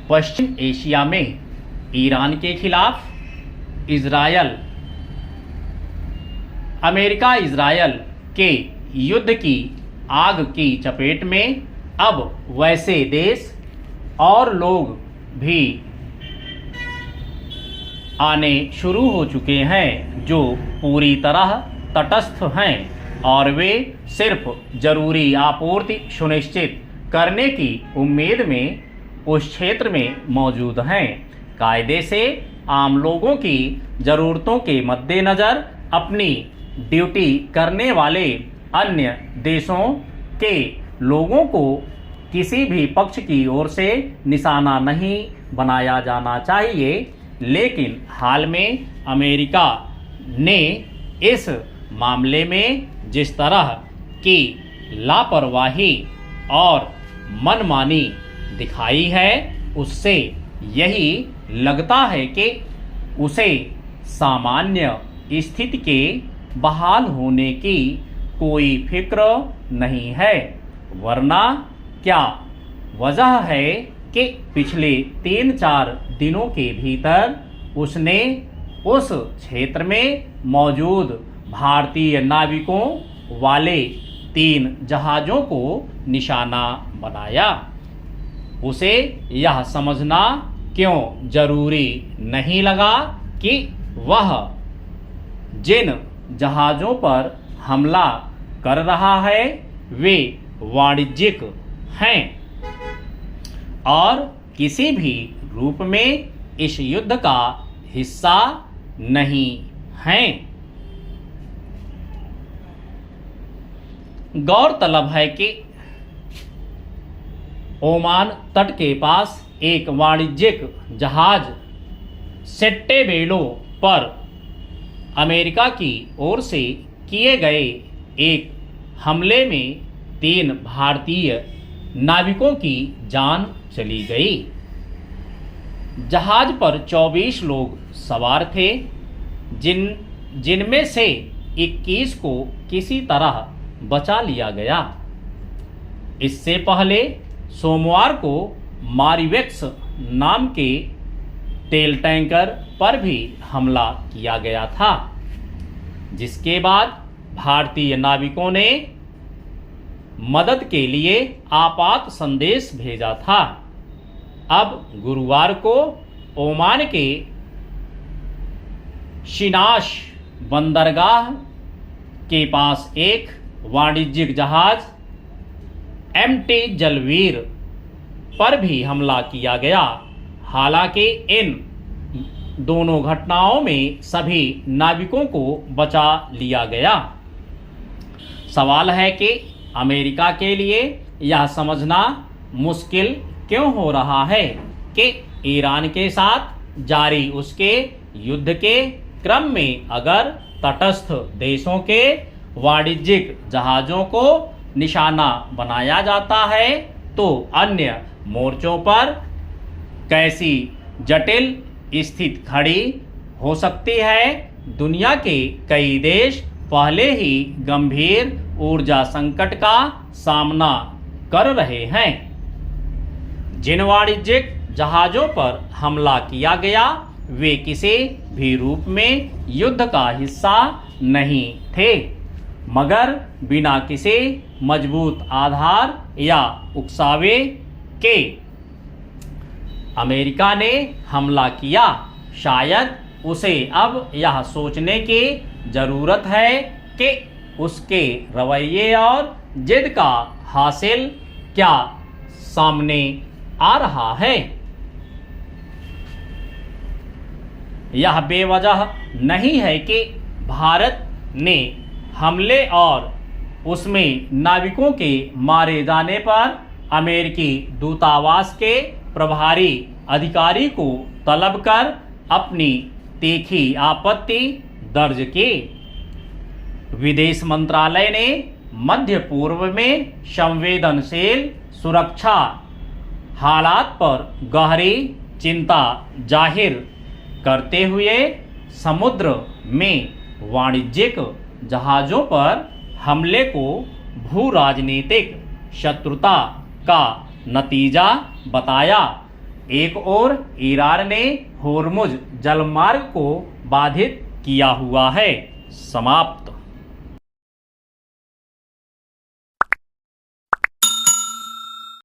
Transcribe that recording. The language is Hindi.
पश्चिम एशिया में ईरान के खिलाफ इजरायल, अमेरिका इजरायल के युद्ध की आग की चपेट में अब वैसे देश और लोग भी आने शुरू हो चुके हैं जो पूरी तरह तटस्थ हैं और वे सिर्फ जरूरी आपूर्ति सुनिश्चित करने की उम्मीद में उस क्षेत्र में मौजूद हैं। कायदे से आम लोगों की ज़रूरतों के मद्देनज़र अपनी ड्यूटी करने वाले अन्य देशों के लोगों को किसी भी पक्ष की ओर से निशाना नहीं बनाया जाना चाहिए, लेकिन हाल में अमेरिका ने इस मामले में जिस तरह की लापरवाही और मनमानी दिखाई है, उससे यही लगता है कि उसे सामान्य स्थिति के बहाल होने की कोई फिक्र नहीं है। वरना क्या वजह है कि पिछले 3-4 दिनों के भीतर उसने उस क्षेत्र में मौजूद भारतीय नाविकों वाले 3 जहाज़ों को निशाना बनाया। उसे यह समझना क्यों जरूरी नहीं लगा कि वह जिन जहाज़ों पर हमला कर रहा है वे वाणिज्यिक हैं और किसी भी रूप में इस युद्ध का हिस्सा नहीं हैं। गौरतलब है कि ओमान तट के पास एक वाणिज्यिक जहाज सेट्टेबेलो पर अमेरिका की ओर से किए गए एक हमले में 3 भारतीय नाविकों की जान चली गई। जहाज पर 24 लोग सवार थे, जिनमें से 21 को किसी तरह बचा लिया गया। इससे पहले सोमवार को मारिवेक्स नाम के तेल टैंकर पर भी हमला किया गया था, जिसके बाद भारतीय नाविकों ने मदद के लिए आपात संदेश भेजा था। अब गुरुवार को ओमान के शिनाश बंदरगाह के पास एक वाणिज्यिक जहाज MT जलवीर पर भी हमला किया गया। हालांकि इन दोनों घटनाओं में सभी नाविकों को बचा लिया गया। सवाल है कि अमेरिका के लिए यह समझना मुश्किल क्यों हो रहा है कि ईरान के साथ जारी उसके युद्ध के क्रम में अगर तटस्थ देशों के वाणिज्यिक जहाज़ों को निशाना बनाया जाता है तो अन्य मोर्चों पर कैसी जटिल स्थिति खड़ी हो सकती है। दुनिया के कई देश पहले ही गंभीर ऊर्जा संकट का सामना कर रहे हैं। जिन वाणिज्यिक जहाज़ों पर हमला किया गया वे किसी भी रूप में युद्ध का हिस्सा नहीं थे, मगर बिना किसी मजबूत आधार या उकसावे के अमेरिका ने हमला किया। शायद उसे अब यह सोचने की ज़रूरत है कि उसके रवैये और जिद का हासिल क्या सामने आ रहा है। यह बेवजह नहीं है कि भारत ने हमले और उसमें नाविकों के मारे जाने पर अमेरिकी दूतावास के प्रभारी अधिकारी को तलब कर अपनी तीखी आपत्ति दर्ज की। विदेश मंत्रालय ने मध्य पूर्व में संवेदनशील सुरक्षा हालात पर गहरी चिंता जाहिर करते हुए समुद्र में वाणिज्यिक जहाज़ों पर हमले को भू राजनीतिक शत्रुता का नतीजा बताया। एक ओर ईरान ने होर्मुज जलमार्ग को बाधित किया हुआ है। समाप्त।